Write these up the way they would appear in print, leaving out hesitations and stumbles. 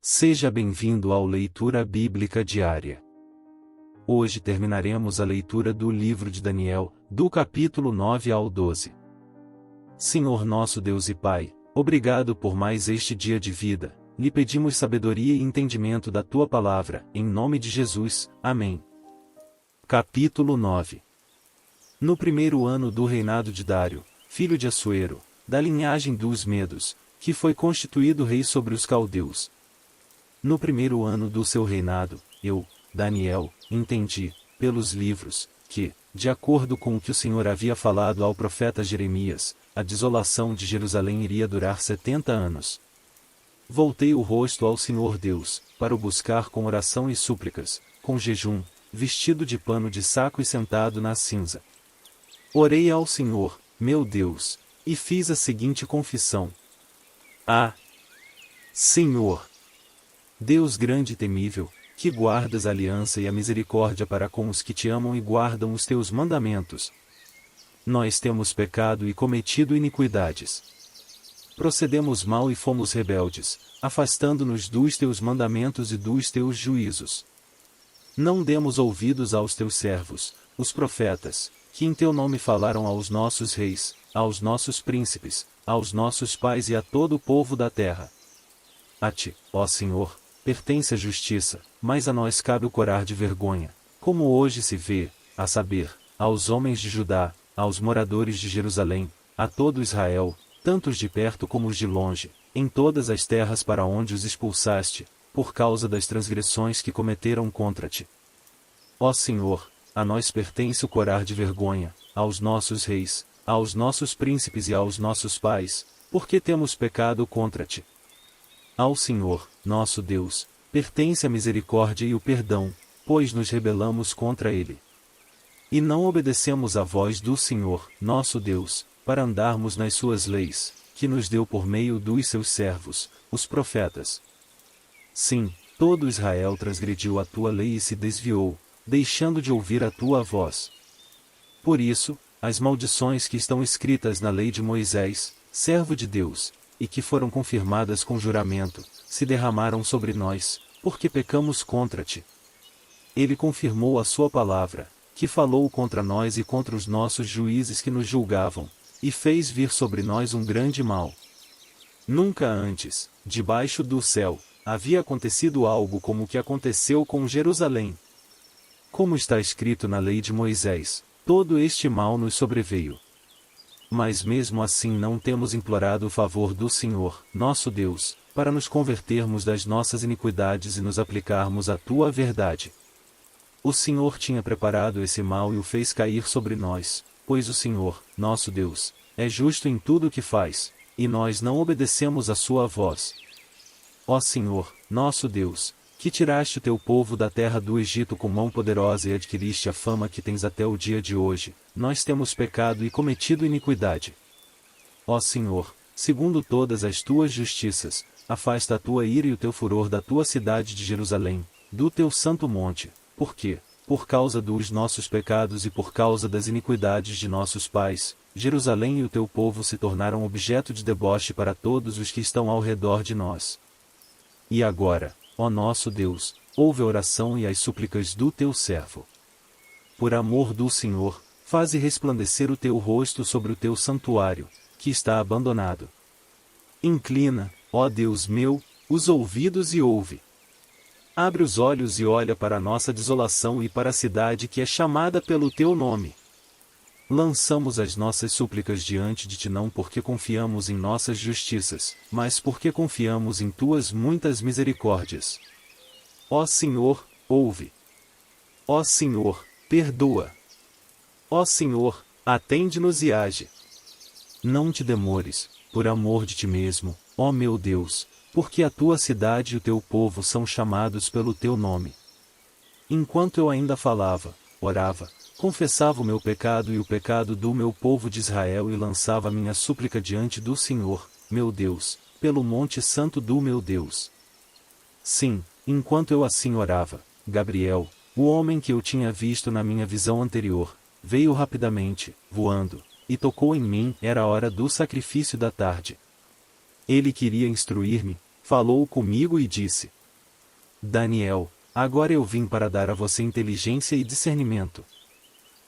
Seja bem-vindo ao Leitura Bíblica Diária. Hoje terminaremos a leitura do livro de Daniel, do capítulo 9 ao 12. Senhor nosso Deus e Pai, obrigado por mais este dia de vida, lhe pedimos sabedoria e entendimento da Tua Palavra, em nome de Jesus, amém. Capítulo 9. No primeiro ano do reinado de Dário, filho de Assuero, da linhagem dos Medos, que foi constituído rei sobre os caldeus. No primeiro ano do seu reinado, eu, Daniel, entendi, pelos livros, que, de acordo com o que o Senhor havia falado ao profeta Jeremias, a desolação de Jerusalém iria durar 70 anos. Voltei o rosto ao Senhor Deus, para o buscar com oração e súplicas, com jejum, vestido de pano de saco e sentado na cinza. Orei ao Senhor, meu Deus, e fiz a seguinte confissão: Ah, Senhor, Deus grande e temível, que guardas a aliança e a misericórdia para com os que te amam e guardam os teus mandamentos. Nós temos pecado e cometido iniquidades. Procedemos mal e fomos rebeldes, afastando-nos dos teus mandamentos e dos teus juízos. Não demos ouvidos aos teus servos, os profetas, que em teu nome falaram aos nossos reis, aos nossos príncipes, aos nossos pais e a todo o povo da terra. A ti, ó Senhor, pertence a justiça, mas a nós cabe o corar de vergonha, como hoje se vê, a saber, aos homens de Judá, aos moradores de Jerusalém, a todo Israel, tanto os de perto como os de longe, em todas as terras para onde os expulsaste, por causa das transgressões que cometeram contra ti. Ó Senhor, a nós pertence o corar de vergonha, aos nossos reis, aos nossos príncipes e aos nossos pais, porque temos pecado contra ti. Ao Senhor, nosso Deus, pertence a misericórdia e o perdão, pois nos rebelamos contra Ele. E não obedecemos à voz do Senhor, nosso Deus, para andarmos nas suas leis, que nos deu por meio dos seus servos, os profetas. Sim, todo Israel transgrediu a tua lei e se desviou, deixando de ouvir a tua voz. Por isso, as maldições que estão escritas na lei de Moisés, servo de Deus, e que foram confirmadas com juramento, se derramaram sobre nós, porque pecamos contra ti. Ele confirmou a sua palavra, que falou contra nós e contra os nossos juízes que nos julgavam, e fez vir sobre nós um grande mal. Nunca antes, debaixo do céu, havia acontecido algo como o que aconteceu com Jerusalém. Como está escrito na lei de Moisés, todo este mal nos sobreveio. Mas mesmo assim não temos implorado o favor do Senhor, nosso Deus, para nos convertermos das nossas iniquidades e nos aplicarmos à tua verdade. O Senhor tinha preparado esse mal e o fez cair sobre nós, pois o Senhor, nosso Deus, é justo em tudo o que faz, e nós não obedecemos à sua voz. Ó Senhor, nosso Deus, que tiraste o teu povo da terra do Egito com mão poderosa e adquiriste a fama que tens até o dia de hoje, nós temos pecado e cometido iniquidade. Ó Senhor, segundo todas as tuas justiças, afasta a tua ira e o teu furor da tua cidade de Jerusalém, do teu santo monte, porque, por causa dos nossos pecados e por causa das iniquidades de nossos pais, Jerusalém e o teu povo se tornaram objeto de deboche para todos os que estão ao redor de nós. E agora, ó nosso Deus, ouve a oração e as súplicas do teu servo. Por amor do Senhor, faze resplandecer o teu rosto sobre o teu santuário, que está abandonado. Inclina, ó Deus meu, os ouvidos e ouve. Abre os olhos e olha para a nossa desolação e para a cidade que é chamada pelo teu nome. Lançamos as nossas súplicas diante de ti não porque confiamos em nossas justiças, mas porque confiamos em tuas muitas misericórdias. Ó Senhor, ouve. Ó Senhor, perdoa. Ó Senhor, atende-nos e age. Não te demores, por amor de ti mesmo, ó meu Deus, porque a tua cidade e o teu povo são chamados pelo teu nome. Enquanto eu ainda falava, orava, confessava o meu pecado e o pecado do meu povo de Israel e lançava minha súplica diante do Senhor, meu Deus, pelo monte santo do meu Deus. Sim, enquanto eu assim orava, Gabriel, o homem que eu tinha visto na minha visão anterior, veio rapidamente, voando, e tocou em mim. Era a hora do sacrifício da tarde. Ele queria instruir-me, falou comigo e disse: Daniel, agora eu vim para dar a você inteligência e discernimento.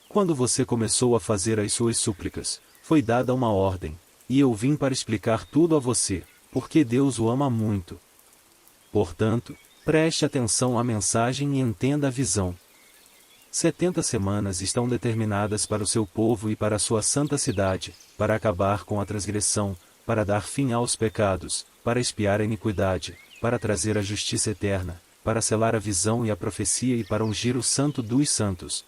Quando você começou a fazer as suas súplicas, foi dada uma ordem, e eu vim para explicar tudo a você, porque Deus o ama muito. Portanto, preste atenção à mensagem e entenda a visão. 70 semanas estão determinadas para o seu povo e para a sua santa cidade, para acabar com a transgressão, para dar fim aos pecados, para expiar a iniquidade, para trazer a justiça eterna, para selar a visão e a profecia e para ungir o santo dos santos.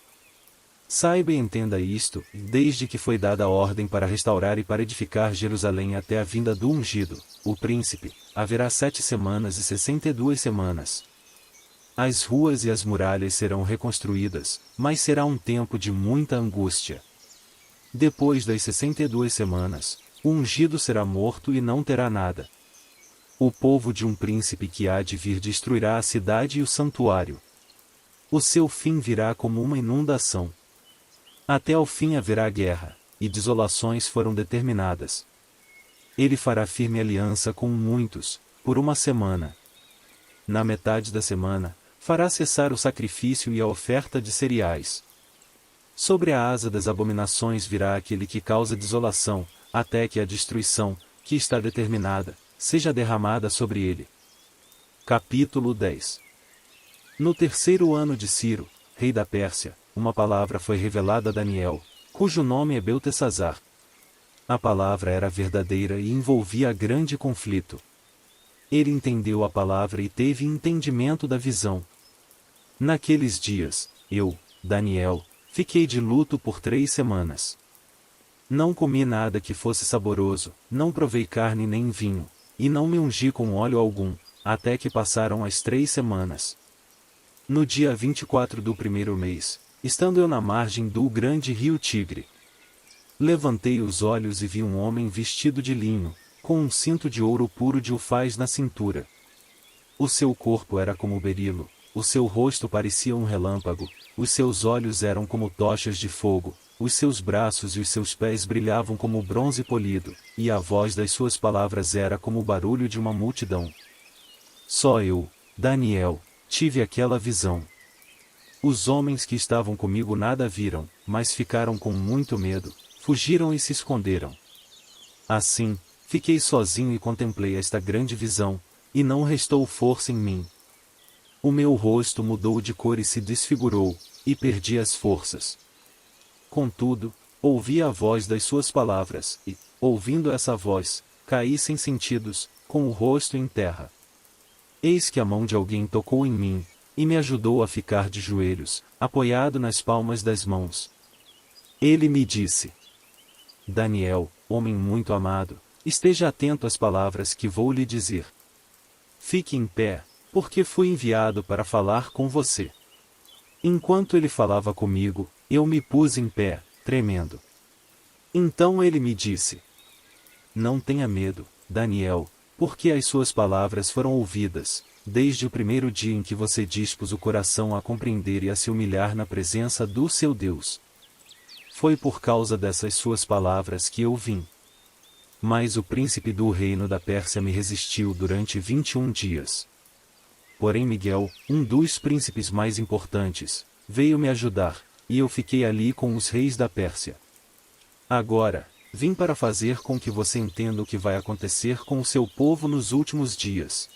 Saiba e entenda isto, desde que foi dada a ordem para restaurar e para edificar Jerusalém até a vinda do ungido, o príncipe, haverá 7 semanas e 62 semanas. As ruas e as muralhas serão reconstruídas, mas será um tempo de muita angústia. Depois das 62 semanas, o ungido será morto e não terá nada. O povo de um príncipe que há de vir destruirá a cidade e o santuário. O seu fim virá como uma inundação. Até ao fim haverá guerra, e desolações foram determinadas. Ele fará firme aliança com muitos, por 1 semana. Na metade da semana, fará cessar o sacrifício e a oferta de cereais. Sobre a asa das abominações virá aquele que causa desolação, até que a destruição, que está determinada, seja derramada sobre ele. Capítulo 10. No 3º ano de Ciro, rei da Pérsia, uma palavra foi revelada a Daniel, cujo nome é Beltesazar. A palavra era verdadeira e envolvia grande conflito. Ele entendeu a palavra e teve entendimento da visão. Naqueles dias, eu, Daniel, fiquei de luto por 3 semanas. Não comi nada que fosse saboroso, não provei carne nem vinho, e não me ungi com óleo algum, até que passaram as 3 semanas. No dia 24 do 1º mês, estando eu na margem do grande rio Tigre, levantei os olhos e vi um homem vestido de linho, com um cinto de ouro puro de ufaz na cintura. O seu corpo era como berilo, o seu rosto parecia um relâmpago, os seus olhos eram como tochas de fogo, os seus braços e os seus pés brilhavam como bronze polido, e a voz das suas palavras era como o barulho de uma multidão. Só eu, Daniel, tive aquela visão. Os homens que estavam comigo nada viram, mas ficaram com muito medo, fugiram e se esconderam. Assim, fiquei sozinho e contemplei esta grande visão, e não restou força em mim. O meu rosto mudou de cor e se desfigurou, e perdi as forças. Contudo, ouvi a voz das suas palavras, e, ouvindo essa voz, caí sem sentidos, com o rosto em terra. Eis que a mão de alguém tocou em mim, e me ajudou a ficar de joelhos, apoiado nas palmas das mãos. Ele me disse: Daniel, homem muito amado, esteja atento às palavras que vou lhe dizer. Fique em pé, porque fui enviado para falar com você. Enquanto ele falava comigo, eu me pus em pé, tremendo. Então ele me disse: Não tenha medo, Daniel, porque as suas palavras foram ouvidas, desde o primeiro dia em que você dispôs o coração a compreender e a se humilhar na presença do seu Deus. Foi por causa dessas suas palavras que eu vim. Mas o príncipe do reino da Pérsia me resistiu durante 21 dias. Porém Miguel, um dos príncipes mais importantes, veio me ajudar, e eu fiquei ali com os reis da Pérsia. Agora, vim para fazer com que você entenda o que vai acontecer com o seu povo nos últimos dias.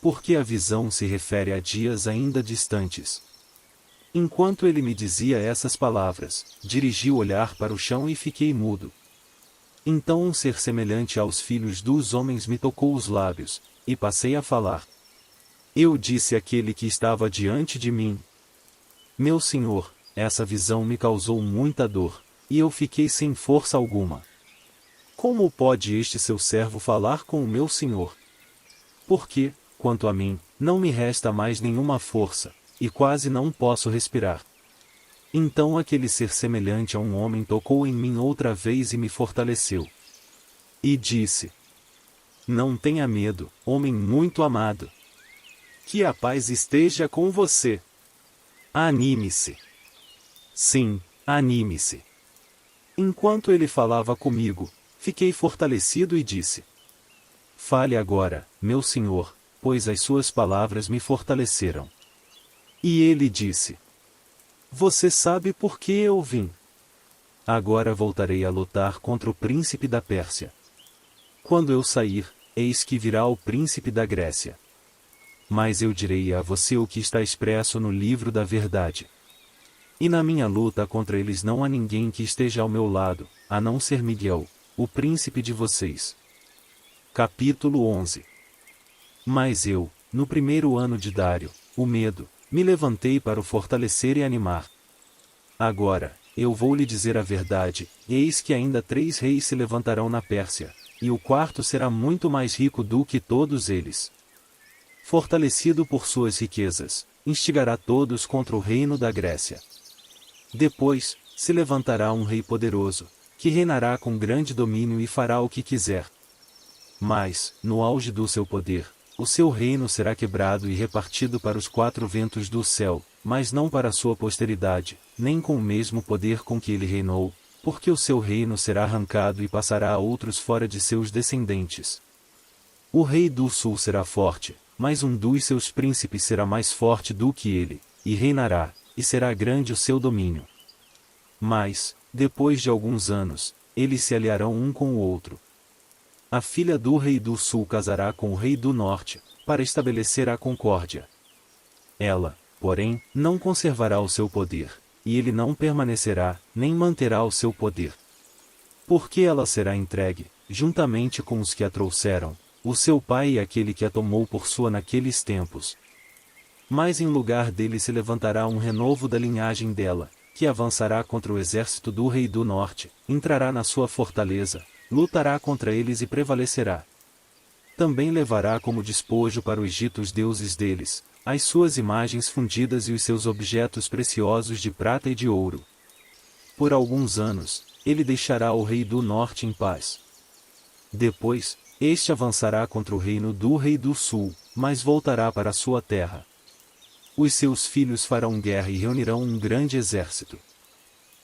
Porque a visão se refere a dias ainda distantes. Enquanto ele me dizia essas palavras, dirigi o olhar para o chão e fiquei mudo. Então um ser semelhante aos filhos dos homens me tocou os lábios, e passei a falar. Eu disse àquele que estava diante de mim: Meu senhor, essa visão me causou muita dor, e eu fiquei sem força alguma. Como pode este seu servo falar com o meu senhor? Porque, quanto a mim, não me resta mais nenhuma força, e quase não posso respirar. Então aquele ser semelhante a um homem tocou em mim outra vez e me fortaleceu. E disse: Não tenha medo, homem muito amado. Que a paz esteja com você. Anime-se. Sim, anime-se. Enquanto ele falava comigo, fiquei fortalecido e disse: Fale agora, meu senhor, pois as suas palavras me fortaleceram. E ele disse: Você sabe por que eu vim. Agora voltarei a lutar contra o príncipe da Pérsia. Quando eu sair, eis que virá o príncipe da Grécia. Mas eu direi a você o que está expresso no livro da verdade. E na minha luta contra eles não há ninguém que esteja ao meu lado, a não ser Miguel, o príncipe de vocês. Capítulo 11. Mas eu, no primeiro ano de Dário, o medo, me levantei para o fortalecer e animar. Agora, eu vou lhe dizer a verdade, eis que ainda 3 reis se levantarão na Pérsia, e o quarto será muito mais rico do que todos eles. Fortalecido por suas riquezas, instigará todos contra o reino da Grécia. Depois, se levantará um rei poderoso, que reinará com grande domínio e fará o que quiser. Mas, no auge do seu poder, o seu reino será quebrado e repartido para os 4 ventos do céu, mas não para sua posteridade, nem com o mesmo poder com que ele reinou, porque o seu reino será arrancado e passará a outros fora de seus descendentes. O rei do sul será forte, mas um dos seus príncipes será mais forte do que ele, e reinará, e será grande o seu domínio. Mas, depois de alguns anos, eles se aliarão um com o outro. A filha do rei do sul casará com o rei do norte, para estabelecer a concórdia. Ela, porém, não conservará o seu poder, e ele não permanecerá, nem manterá o seu poder. Porque ela será entregue, juntamente com os que a trouxeram, o seu pai e aquele que a tomou por sua naqueles tempos. Mas em lugar dele se levantará um renovo da linhagem dela, que avançará contra o exército do rei do norte, entrará na sua fortaleza, lutará contra eles e prevalecerá. Também levará como despojo para o Egito os deuses deles, as suas imagens fundidas e os seus objetos preciosos de prata e de ouro. Por alguns anos, ele deixará o rei do norte em paz. Depois, este avançará contra o reino do rei do sul, mas voltará para a sua terra. Os seus filhos farão guerra e reunirão um grande exército.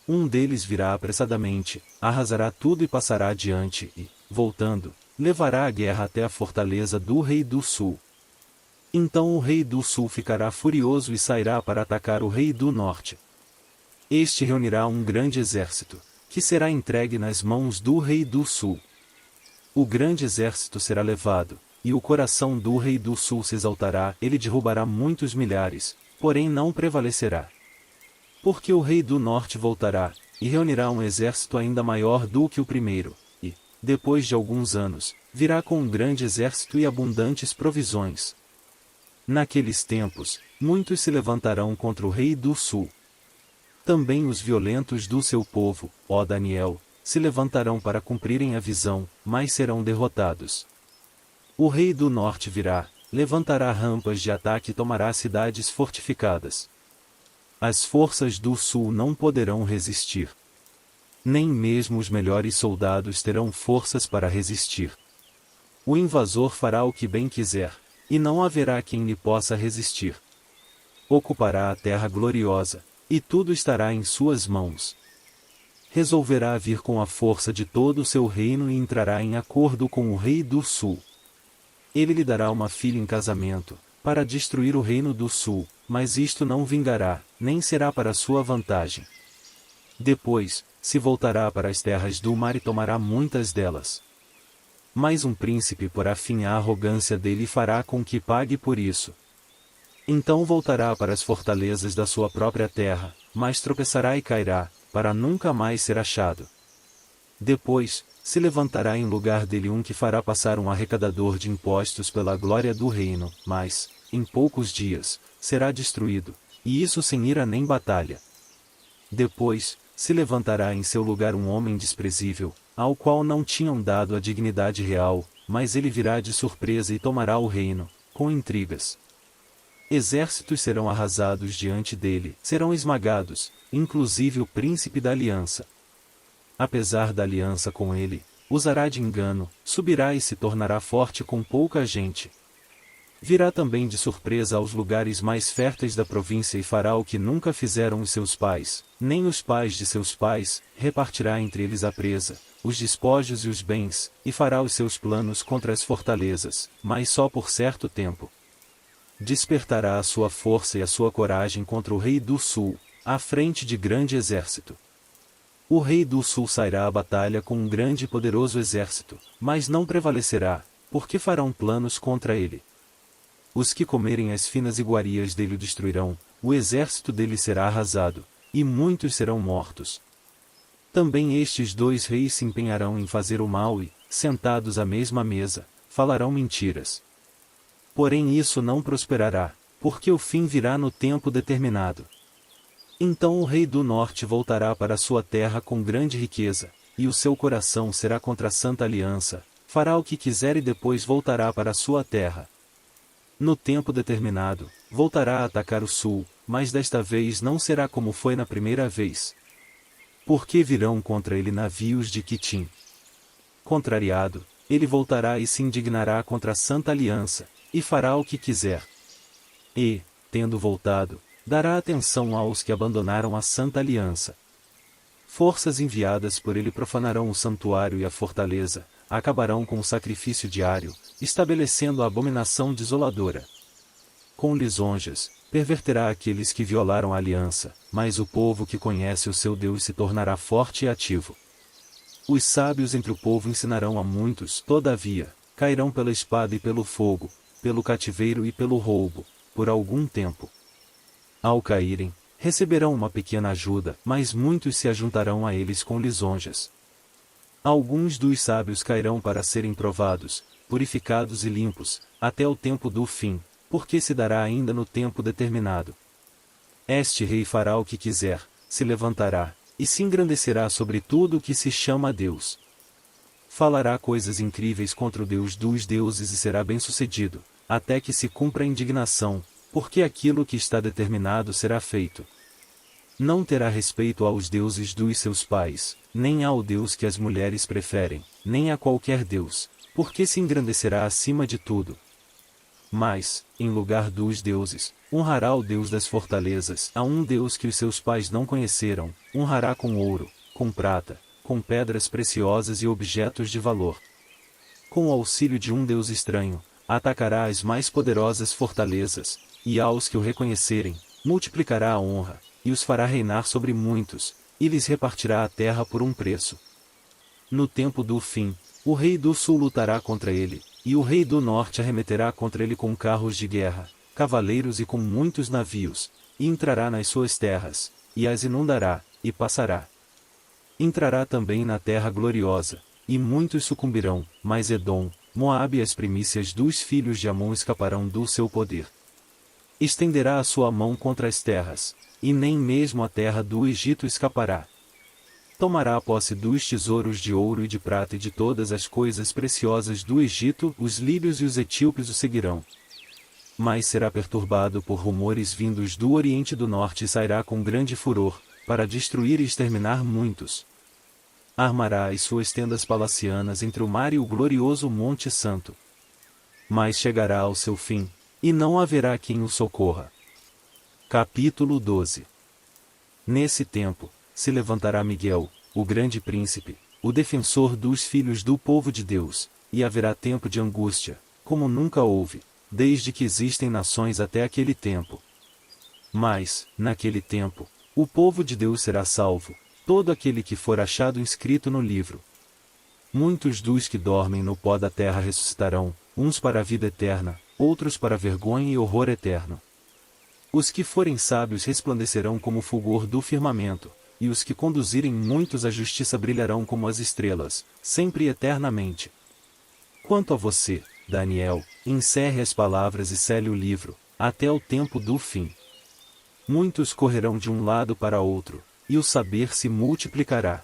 Um deles virá apressadamente, arrasará tudo e passará adiante e, voltando, levará a guerra até a fortaleza do rei do sul. Então o rei do sul ficará furioso e sairá para atacar o rei do norte. Este reunirá um grande exército, que será entregue nas mãos do rei do sul. O grande exército será levado, e o coração do rei do sul se exaltará, ele derrubará muitos milhares, porém não prevalecerá. Porque o rei do norte voltará, e reunirá um exército ainda maior do que o primeiro, e, depois de alguns anos, virá com um grande exército e abundantes provisões. Naqueles tempos, muitos se levantarão contra o rei do sul. Também os violentos do seu povo, ó Daniel, se levantarão para cumprirem a visão, mas serão derrotados. O rei do norte virá, levantará rampas de ataque e tomará cidades fortificadas. As forças do sul não poderão resistir. Nem mesmo os melhores soldados terão forças para resistir. O invasor fará o que bem quiser, e não haverá quem lhe possa resistir. Ocupará a terra gloriosa, e tudo estará em suas mãos. Resolverá vir com a força de todo o seu reino e entrará em acordo com o rei do sul. Ele lhe dará uma filha em casamento, para destruir o reino do sul, mas isto não vingará, nem será para sua vantagem. Depois, se voltará para as terras do mar e tomará muitas delas. Mas um príncipe porá fim à arrogância dele e fará com que pague por isso. Então voltará para as fortalezas da sua própria terra, mas tropeçará e cairá, para nunca mais ser achado. Depois, se levantará em lugar dele um que fará passar um arrecadador de impostos pela glória do reino, mas, em poucos dias, será destruído, e isso sem ira nem batalha. Depois, se levantará em seu lugar um homem desprezível, ao qual não tinham dado a dignidade real, mas ele virá de surpresa e tomará o reino, com intrigas. Exércitos serão arrasados diante dele, serão esmagados, inclusive o príncipe da aliança. Apesar da aliança com ele, usará de engano, subirá e se tornará forte com pouca gente. Virá também de surpresa aos lugares mais férteis da província e fará o que nunca fizeram os seus pais, nem os pais de seus pais, repartirá entre eles a presa, os despojos e os bens, e fará os seus planos contra as fortalezas, mas só por certo tempo. Despertará a sua força e a sua coragem contra o rei do sul, à frente de grande exército. O rei do sul sairá à batalha com um grande e poderoso exército, mas não prevalecerá, porque farão planos contra ele. Os que comerem as finas iguarias dele o destruirão, o exército dele será arrasado, e muitos serão mortos. Também estes dois reis se empenharão em fazer o mal e, sentados à mesma mesa, falarão mentiras. Porém isso não prosperará, porque o fim virá no tempo determinado. Então o rei do norte voltará para sua terra com grande riqueza, e o seu coração será contra a Santa Aliança, fará o que quiser e depois voltará para sua terra. No tempo determinado, voltará a atacar o sul, mas desta vez não será como foi na primeira vez. Porque virão contra ele navios de Quitim. Contrariado, ele voltará e se indignará contra a Santa Aliança, e fará o que quiser. E, tendo voltado, dará atenção aos que abandonaram a Santa Aliança. Forças enviadas por ele profanarão o santuário e a fortaleza, acabarão com o sacrifício diário, estabelecendo a abominação desoladora. Com lisonjas, perverterá aqueles que violaram a aliança, mas o povo que conhece o seu Deus se tornará forte e ativo. Os sábios entre o povo ensinarão a muitos, todavia, cairão pela espada e pelo fogo, pelo cativeiro e pelo roubo, por algum tempo. Ao caírem, receberão uma pequena ajuda, mas muitos se ajuntarão a eles com lisonjas. Alguns dos sábios cairão para serem provados, purificados e limpos, até o tempo do fim, porque se dará ainda no tempo determinado. Este rei fará o que quiser, se levantará, e se engrandecerá sobre tudo o que se chama Deus. Falará coisas incríveis contra o Deus dos deuses e será bem-sucedido, até que se cumpra a indignação, porque aquilo que está determinado será feito. Não terá respeito aos deuses dos seus pais, nem ao Deus que as mulheres preferem, nem a qualquer Deus, porque se engrandecerá acima de tudo. Mas, em lugar dos deuses, honrará o Deus das fortalezas, a um Deus que os seus pais não conheceram, honrará com ouro, com prata, com pedras preciosas e objetos de valor. Com o auxílio de um Deus estranho, atacará as mais poderosas fortalezas, e aos que o reconhecerem, multiplicará a honra, e os fará reinar sobre muitos, e lhes repartirá a terra por um preço. No tempo do fim, o rei do sul lutará contra ele, e o rei do norte arremeterá contra ele com carros de guerra, cavaleiros e com muitos navios, e entrará nas suas terras, e as inundará, e passará. Entrará também na terra gloriosa, e muitos sucumbirão, mas Edom, Moabe e as primícias dos filhos de Amon escaparão do seu poder. Estenderá a sua mão contra as terras, e nem mesmo a terra do Egito escapará. Tomará posse dos tesouros de ouro e de prata e de todas as coisas preciosas do Egito, os líbios e os etíopes o seguirão. Mas será perturbado por rumores vindos do Oriente e do Norte e sairá com grande furor, para destruir e exterminar muitos. Armará as suas tendas palacianas entre o mar e o glorioso Monte Santo. Mas chegará ao seu fim, e não haverá quem o socorra. Capítulo 12. Nesse tempo, se levantará Miguel, o grande príncipe, o defensor dos filhos do povo de Deus, e haverá tempo de angústia, como nunca houve, desde que existem nações até aquele tempo. Mas, naquele tempo, o povo de Deus será salvo, todo aquele que for achado inscrito no livro. Muitos dos que dormem no pó da terra ressuscitarão, uns para a vida eterna, outros para vergonha e horror eterno. Os que forem sábios resplandecerão como o fulgor do firmamento, e os que conduzirem muitos à justiça brilharão como as estrelas, sempre e eternamente. Quanto a você, Daniel, encerre as palavras e cele o livro, até o tempo do fim. Muitos correrão de um lado para outro, e o saber se multiplicará.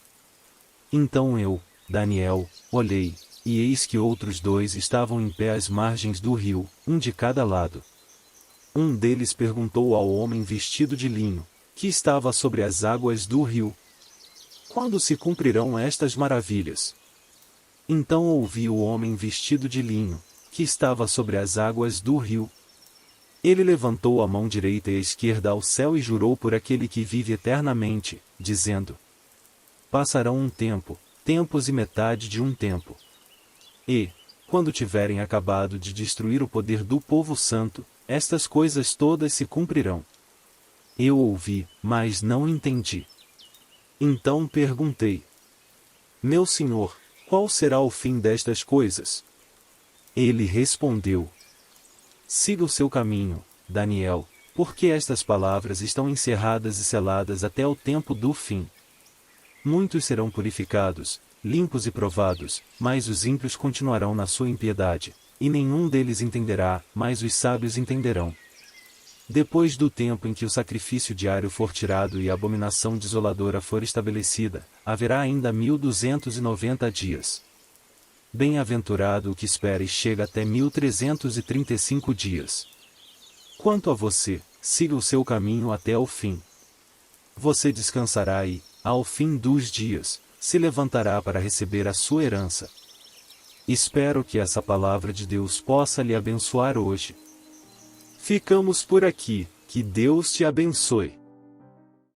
Então eu, Daniel, olhei, e eis que outros dois estavam em pé às margens do rio, um de cada lado. Um deles perguntou ao homem vestido de linho, que estava sobre as águas do rio: quando se cumprirão estas maravilhas? Então ouvi o homem vestido de linho, que estava sobre as águas do rio. Ele levantou a mão direita e a esquerda ao céu e jurou por aquele que vive eternamente, dizendo: passarão um tempo, tempos e metade de um tempo. E, quando tiverem acabado de destruir o poder do povo santo, estas coisas todas se cumprirão. Eu ouvi, mas não entendi. Então perguntei: Meu senhor, qual será o fim destas coisas? Ele respondeu: Siga o seu caminho, Daniel, porque estas palavras estão encerradas e seladas até o tempo do fim. Muitos serão purificados, limpos e provados, mas os ímpios continuarão na sua impiedade, e nenhum deles entenderá, mas os sábios entenderão. Depois do tempo em que o sacrifício diário for tirado e a abominação desoladora for estabelecida, haverá ainda 1290 dias. Bem-aventurado o que espera e chega até 1335 dias. Quanto a você, siga o seu caminho até o fim. Você descansará e, ao fim dos dias, se levantará para receber a sua herança. Espero que essa palavra de Deus possa lhe abençoar hoje. Ficamos por aqui, que Deus te abençoe.